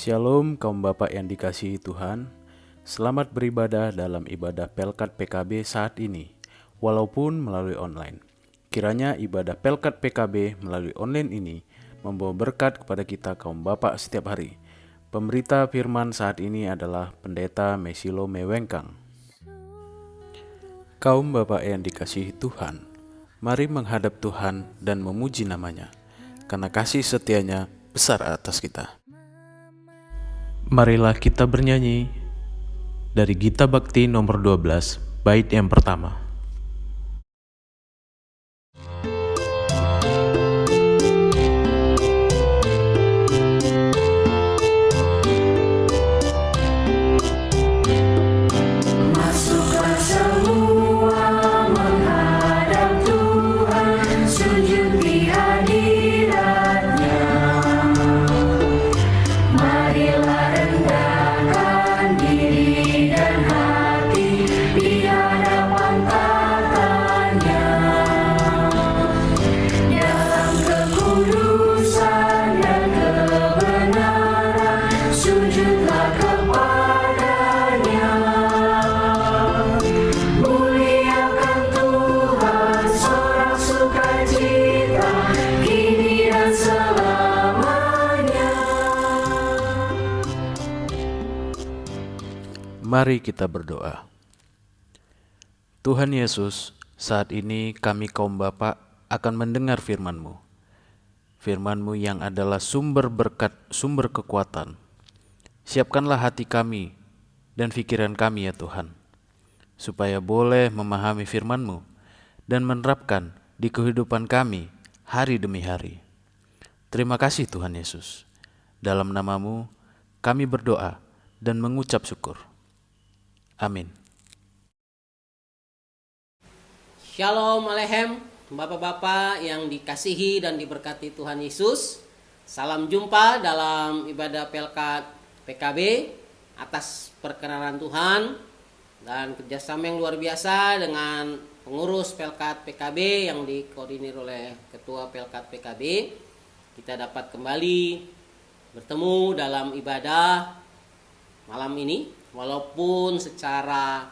Shalom kaum bapak yang dikasihi Tuhan. Selamat beribadah dalam ibadah Pelkat PKB saat ini, walaupun melalui online. Kiranya ibadah Pelkat PKB melalui online ini membawa berkat kepada kita kaum bapak setiap hari. Pemberita firman saat ini adalah Pendeta Mesilo Mewengkang. Kaum bapak yang dikasihi Tuhan, mari menghadap Tuhan dan memuji namanya, karena kasih setianya besar atas kita. Marilah kita bernyanyi dari Gita Bakti nomor 12, bait yang pertama. Masuklah semua menghadap Tuhan, sujud di hadirat-Nya. Marilah rendahkan diri dan hati di hadapan tata-Nya. Dalam kekudusan dan kebenaran, sujudlah kepada-Nya. Muliakan Tuhan, sorak sukacita, kini dan selamanya. Mari kita berdoa. Tuhan Yesus, saat ini kami kaum bapak akan mendengar firman-Mu. Firman-Mu yang adalah sumber berkat, sumber kekuatan. Siapkanlah hati kami dan pikiran kami ya Tuhan, supaya boleh memahami firman-Mu dan menerapkan di kehidupan kami hari demi hari. Terima kasih Tuhan Yesus. Dalam nama-Mu kami berdoa dan mengucap syukur. Amin. Shalom Aleichem, bapak-bapak yang dikasihi dan diberkati Tuhan Yesus. Salam jumpa dalam ibadah Pelkat PKB atas perkenanan Tuhan dan kerjasama yang luar biasa dengan pengurus Pelkat PKB yang dikoordinir oleh Ketua Pelkat PKB. Kita dapat kembali bertemu dalam ibadah malam ini, walaupun secara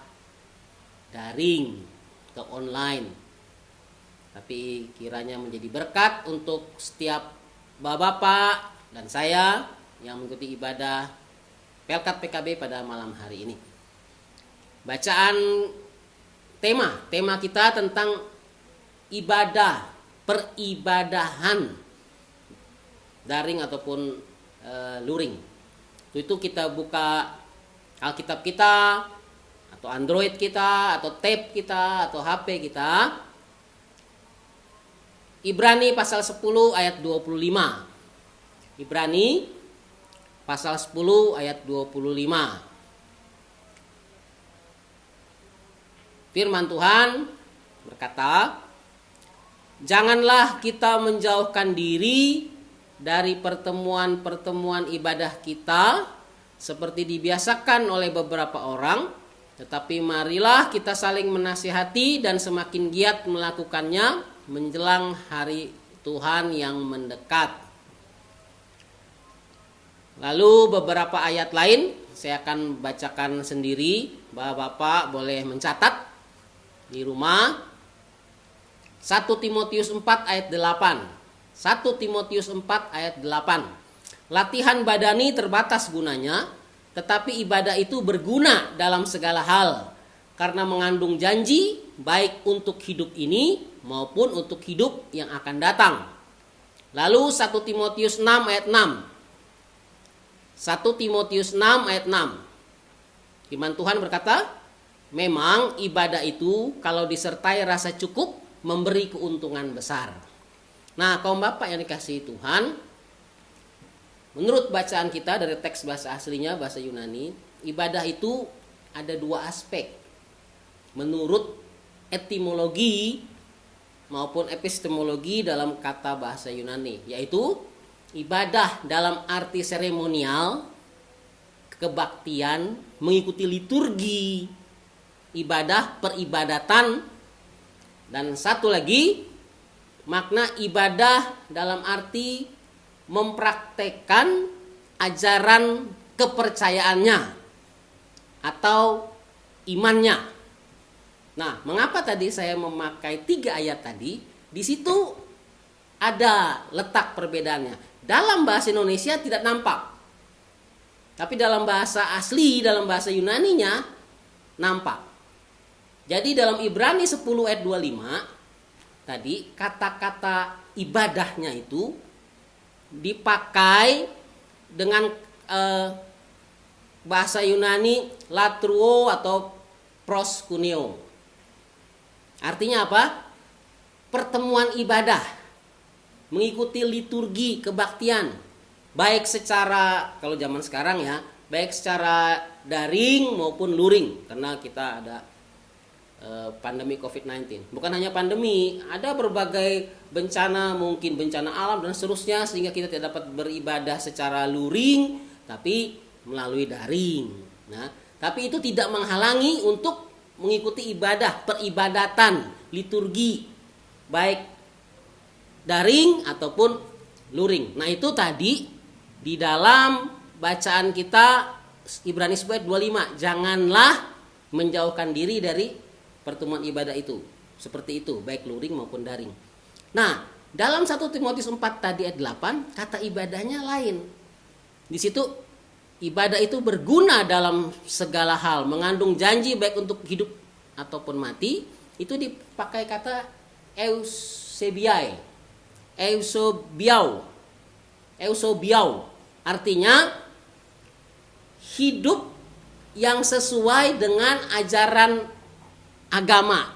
daring atau online, tapi kiranya menjadi berkat untuk setiap bapak-bapak dan saya yang mengikuti ibadah Pelkat PKB pada malam hari ini. Bacaan tema kita tentang ibadah, peribadahan daring ataupun luring. Itu kita buka Alkitab kita, atau Android kita, atau tab kita, atau HP kita. Ibrani pasal 10 ayat 25. Ibrani pasal 10 ayat 25. Firman Tuhan berkata, "Janganlah kita menjauhkan diri dari pertemuan-pertemuan ibadah kita seperti dibiasakan oleh beberapa orang, tetapi marilah kita saling menasihati dan semakin giat melakukannya menjelang hari Tuhan yang mendekat." Lalu beberapa ayat lain saya akan bacakan sendiri, bapak-bapak boleh mencatat di rumah. 1 Timotius 4 ayat 8. 1 Timotius 4 ayat 8. Latihan badani terbatas gunanya, tetapi ibadah itu berguna dalam segala hal, karena mengandung janji baik untuk hidup ini maupun untuk hidup yang akan datang. Lalu 1 Timotius 6 ayat 6. 1 Timotius 6 ayat 6. Firman Tuhan berkata, "Memang ibadah itu kalau disertai rasa cukup memberi keuntungan besar." Nah, kaum bapak yang dikasihi Tuhan, menurut bacaan kita dari teks bahasa aslinya, bahasa Yunani, ibadah itu ada dua aspek. Menurut etimologi maupun epistemologi dalam kata bahasa Yunani, yaitu ibadah dalam arti seremonial, kebaktian, mengikuti liturgi, ibadah peribadatan, dan satu lagi makna ibadah dalam arti mempraktekkan ajaran kepercayaannya atau imannya. Nah, mengapa tadi saya memakai 3 ayat tadi? Di situ ada letak perbedaannya. Dalam bahasa Indonesia tidak nampak. Tapi dalam bahasa asli, dalam bahasa Yunaninya nampak. Jadi dalam Ibrani 10 ayat 25 tadi kata-kata ibadahnya itu dipakai dengan bahasa Yunani latruo atau proskuneo. Artinya apa? Pertemuan ibadah, mengikuti liturgi kebaktian, baik secara, kalau zaman sekarang ya, baik secara daring maupun luring, karena kita ada pandemi COVID-19. Bukan hanya pandemi, ada berbagai bencana, mungkin bencana alam dan seterusnya, sehingga kita tidak dapat beribadah secara luring, tapi melalui daring. Nah, tapi itu tidak menghalangi untuk mengikuti ibadah, peribadatan, liturgi, baik daring ataupun luring. Nah, itu tadi di dalam bacaan kita Ibrani 10 ayat 25, janganlah menjauhkan diri dari pertemuan ibadah itu. Seperti itu, baik luring maupun daring. Nah, dalam 1 Timotius 4 tadi ayat 8, kata ibadahnya lain. Di situ ibadah itu berguna dalam segala hal, mengandung janji baik untuk hidup ataupun mati. Itu dipakai kata eusebiai, eusobiau. Artinya hidup yang sesuai dengan ajaran agama,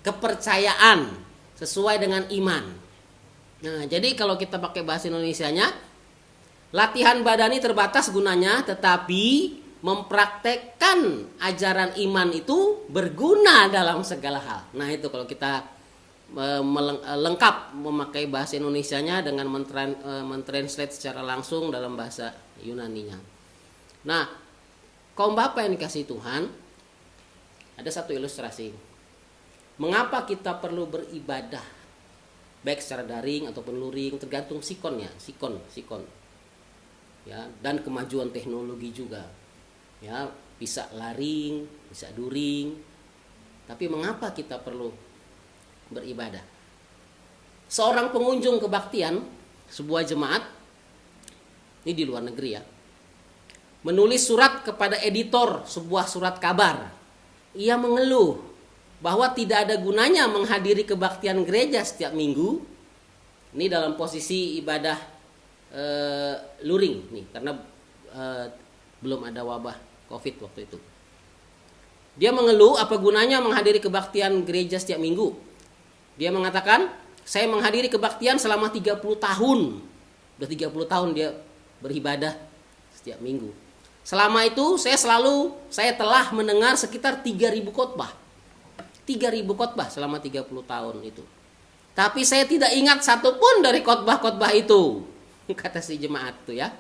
kepercayaan, sesuai dengan iman. Nah, jadi kalau kita pakai bahasa Indonesianya, latihan badani terbatas gunanya, tetapi mempraktekkan ajaran iman itu berguna dalam segala hal. Nah, itu kalau kita lengkap memakai bahasa Indonesianya dengan mentranslate secara langsung dalam bahasa Yunaninya. Nah, kaum bapak yang dikasihi Tuhan, ada satu ilustrasi. Mengapa kita perlu beribadah baik secara daring ataupun luring, tergantung sikon. Ya, dan kemajuan teknologi juga. Ya, bisa laring, bisa during. Tapi mengapa kita perlu beribadah? Seorang pengunjung kebaktian sebuah jemaat, ini di luar negeri ya, menulis surat kepada editor sebuah surat kabar. Ia mengeluh bahwa tidak ada gunanya menghadiri kebaktian gereja setiap minggu. Ini dalam posisi ibadah luring nih, karena belum ada wabah COVID waktu itu. Dia mengeluh, apa gunanya menghadiri kebaktian gereja setiap minggu. Dia mengatakan, saya menghadiri kebaktian selama 30 tahun. Udah 30 tahun dia beribadah setiap minggu. Selama itu saya telah mendengar sekitar 3.000 khotbah. 3.000 khotbah selama 30 tahun itu. Tapi saya tidak ingat satupun dari khotbah-khotbah itu, kata si jemaat itu ya.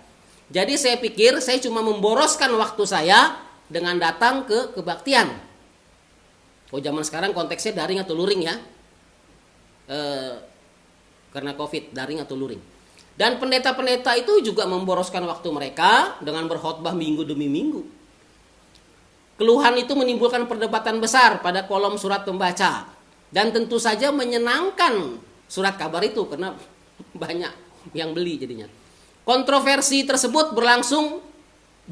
Jadi saya pikir saya cuma memboroskan waktu saya dengan datang ke kebaktian. Oh, zaman sekarang konteksnya daring atau luring ya. Karena COVID, daring atau luring. Dan pendeta-pendeta itu juga memboroskan waktu mereka dengan berkhotbah minggu demi minggu. Keluhan itu menimbulkan perdebatan besar pada kolom surat pembaca. Dan tentu saja menyenangkan surat kabar itu karena banyak yang beli jadinya. Kontroversi tersebut berlangsung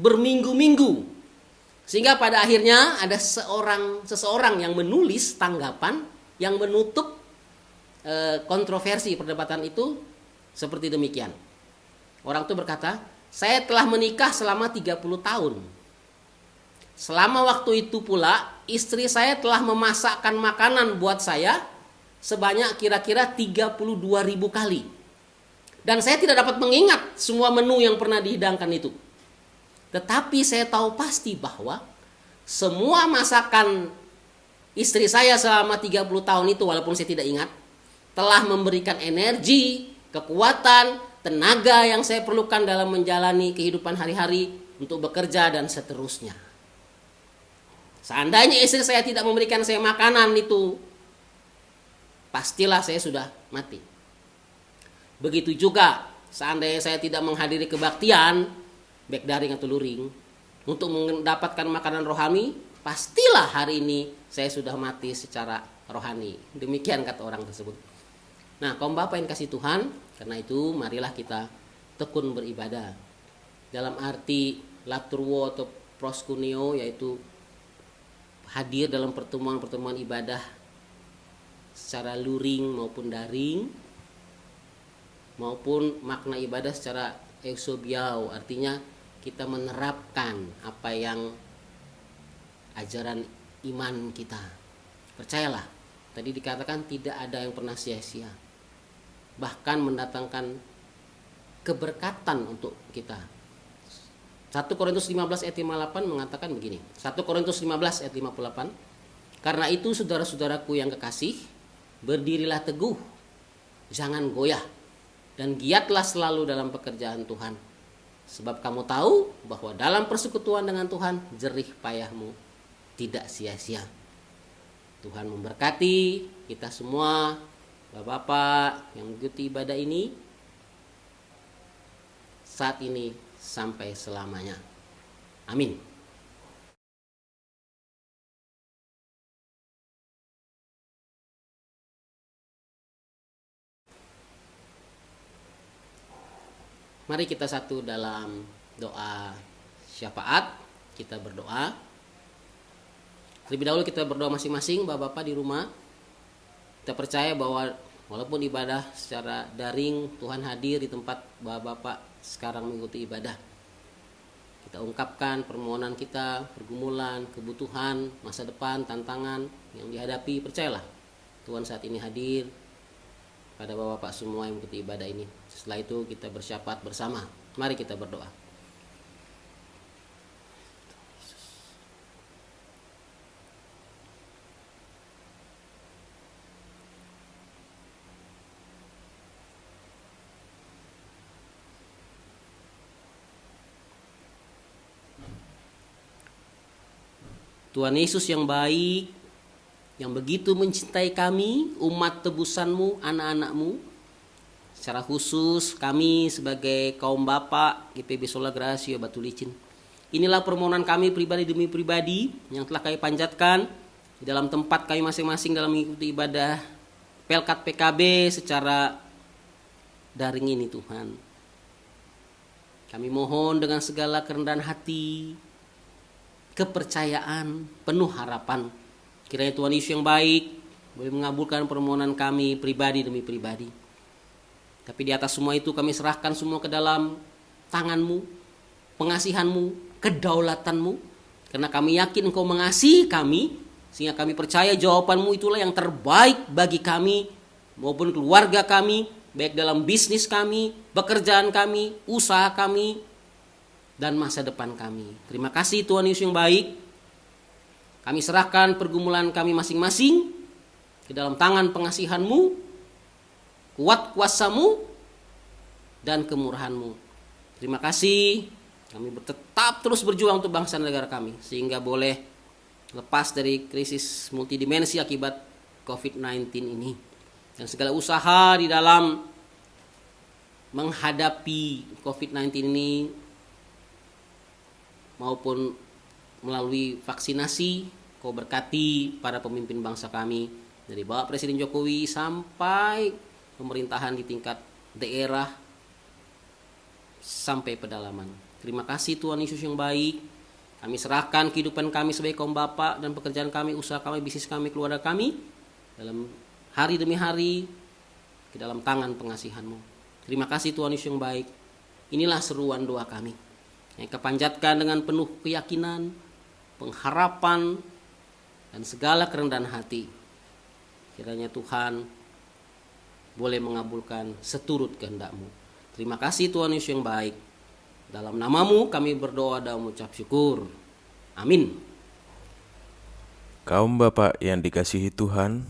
berminggu-minggu. Sehingga pada akhirnya ada seseorang yang menulis tanggapan yang menutup kontroversi perdebatan itu seperti demikian. Orang itu berkata, saya telah menikah selama 30 tahun. Selama waktu itu pula, istri saya telah memasakkan makanan buat saya sebanyak kira-kira 32.000 kali. Dan saya tidak dapat mengingat semua menu yang pernah dihidangkan itu. Tetapi saya tahu pasti bahwa semua masakan istri saya selama 30 tahun itu, walaupun saya tidak ingat, telah memberikan energi, kekuatan, tenaga yang saya perlukan dalam menjalani kehidupan hari-hari untuk bekerja dan seterusnya. Seandainya istri saya tidak memberikan saya makanan itu, pastilah saya sudah mati. Begitu juga seandainya saya tidak menghadiri kebaktian, baik daring atau luring, untuk mendapatkan makanan rohani, pastilah hari ini saya sudah mati secara rohani. Demikian kata orang tersebut. Nah, kaum Bapak yang kasih Tuhan, karena itu marilah kita tekun beribadah. Dalam arti laturwo atau proskuneo, yaitu hadir dalam pertemuan-pertemuan ibadah secara luring maupun daring, maupun makna ibadah secara eusobiau, artinya kita menerapkan apa yang ajaran iman kita. Percayalah, tadi dikatakan tidak ada yang pernah sia-sia, bahkan mendatangkan keberkatan untuk kita. 1 Korintus 15 ayat 58 mengatakan begini. 1 Korintus 15 ayat 58. Karena itu saudara-saudaraku yang kekasih, berdirilah teguh, jangan goyah, dan giatlah selalu dalam pekerjaan Tuhan. Sebab kamu tahu bahwa dalam persekutuan dengan Tuhan, jerih payahmu tidak sia-sia. Tuhan memberkati kita semua, Bapak-bapak yang mengikuti ibadah ini saat ini sampai selamanya. Amin. Mari kita satu dalam doa syafaat. Kita berdoa. Terlebih dahulu kita berdoa masing-masing, Bapak-bapak di rumah. Kita percaya bahwa walaupun ibadah secara daring, Tuhan hadir di tempat Bapak-bapak sekarang mengikuti ibadah. Kita ungkapkan permohonan kita, pergumulan, kebutuhan, masa depan, tantangan yang dihadapi. Percayalah, Tuhan saat ini hadir pada Bapak-bapak semua yang mengikuti ibadah ini. Setelah itu kita bersyafaat bersama. Mari kita berdoa. Tuhan Yesus yang baik, yang begitu mencintai kami, umat tebusanmu, anak-anakmu. Secara khusus kami sebagai kaum Bapak GPB Sola Gracia Batu Licin. Inilah permohonan kami pribadi demi pribadi yang telah kami panjatkan di dalam tempat kami masing-masing dalam mengikuti ibadah Pelkat PKB secara daring ini Tuhan. Kami mohon dengan segala kerendahan hati, kepercayaan, penuh harapan. Kiranya Tuhan Yesus yang baik boleh mengabulkan permohonan kami pribadi demi pribadi. Tapi di atas semua itu kami serahkan semua ke dalam tangan-Mu, pengasihan-Mu, kedaulatan-Mu. Karena kami yakin Engkau mengasihi kami, sehingga kami percaya jawaban-Mu itulah yang terbaik bagi kami maupun keluarga kami, baik dalam bisnis kami, pekerjaan kami, usaha kami, dan masa depan kami. Terima kasih Tuhan Yesus yang baik. Kami serahkan pergumulan kami masing-masing ke dalam tangan pengasihan-Mu, kuat kuasa-Mu, dan kemurahan-Mu. Terima kasih. Kami tetap terus berjuang untuk bangsa dan negara kami, sehingga boleh lepas dari krisis multidimensi akibat COVID-19 ini. Dan segala usaha di dalam menghadapi COVID-19 ini maupun melalui vaksinasi, Kau berkati para pemimpin bangsa kami, dari Bapak Presiden Jokowi sampai pemerintahan di tingkat daerah sampai pedalaman. Terima kasih Tuhan Yesus yang baik. Kami serahkan kehidupan kami sebagai kaum Bapak dan pekerjaan kami, usaha kami, bisnis kami, keluarga kami dalam hari demi hari ke dalam tangan pengasihan-Mu. Terima kasih Tuhan Yesus yang baik. Inilah seruan doa kami yang kepanjatkan dengan penuh keyakinan, pengharapan, dan segala kerendahan hati. Kiranya Tuhan boleh mengabulkan seturut kehendak-Mu. Terima kasih Tuhan Yesus yang baik. Dalam nama-Mu kami berdoa dan mengucap syukur. Amin. Kaum Bapak yang dikasihi Tuhan,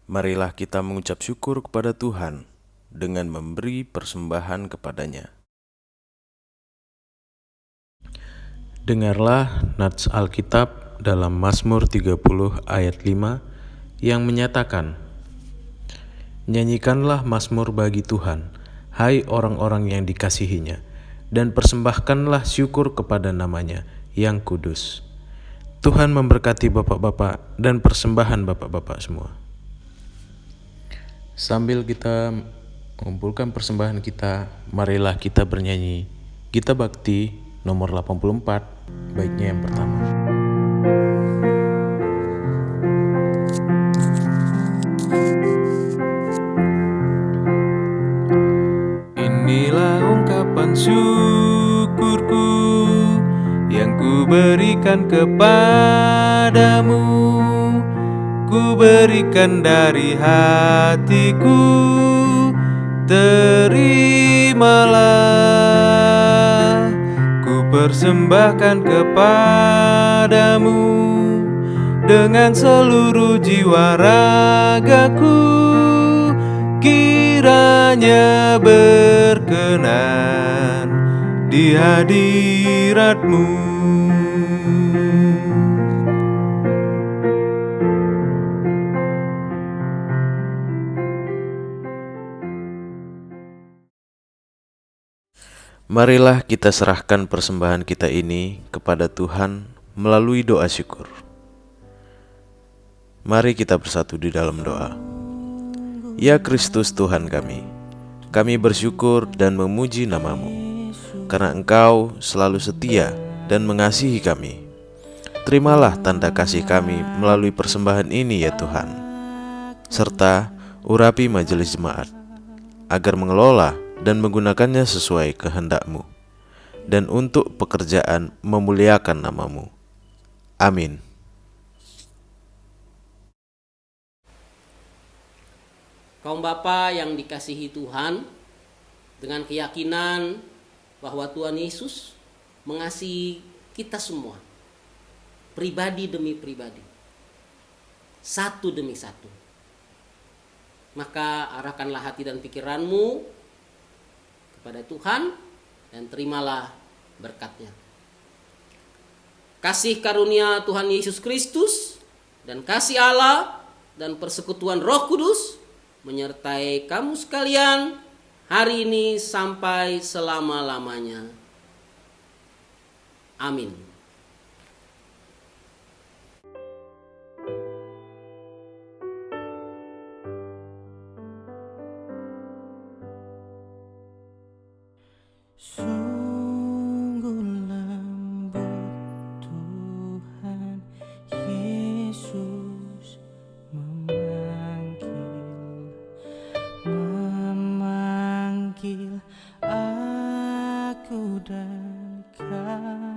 marilah kita mengucap syukur kepada Tuhan dengan memberi persembahan kepadanya. Dengarlah nats Alkitab dalam Mazmur 30 ayat 5 yang menyatakan, Nyanyikanlah Mazmur bagi Tuhan, hai orang-orang yang dikasihinya. dan persembahkanlah syukur kepada namanya yang kudus. Tuhan memberkati bapak-bapak dan persembahan bapak-bapak semua. Sambil kita mengumpulkan persembahan kita, marilah kita bernyanyi Gita Bakti nomor 84, baiknya yang pertama. Inilah ungkapan syukurku yang ku berikan kepadamu, ku berikan dari hatiku, terimalah. Ku persembahkan kepadamu dengan seluruh jiwa ragaku, kiranya berkenan di hadiratmu. Marilah kita serahkan persembahan kita ini kepada Tuhan melalui doa syukur. Mari kita bersatu di dalam doa. Ya Kristus Tuhan kami bersyukur dan memuji nama-Mu, karena Engkau selalu setia dan mengasihi kami. Terimalah tanda kasih kami melalui persembahan ini ya Tuhan, serta urapi majelis jemaat, agar mengelola dan menggunakannya sesuai kehendak-Mu, dan untuk pekerjaan memuliakan nama-Mu. Amin. Kaum Bapa yang dikasihi Tuhan, dengan keyakinan bahwa Tuhan Yesus mengasihi kita semua, pribadi demi pribadi, satu demi satu, maka arahkanlah hati dan pikiranmu kepada Tuhan dan terimalah berkat-Nya. Kasih karunia Tuhan Yesus Kristus dan kasih Allah dan persekutuan Roh Kudus menyertai kamu sekalian hari ini sampai selama-lamanya. Amin. Sungguh lembut Tuhan Yesus memanggil aku dan kau.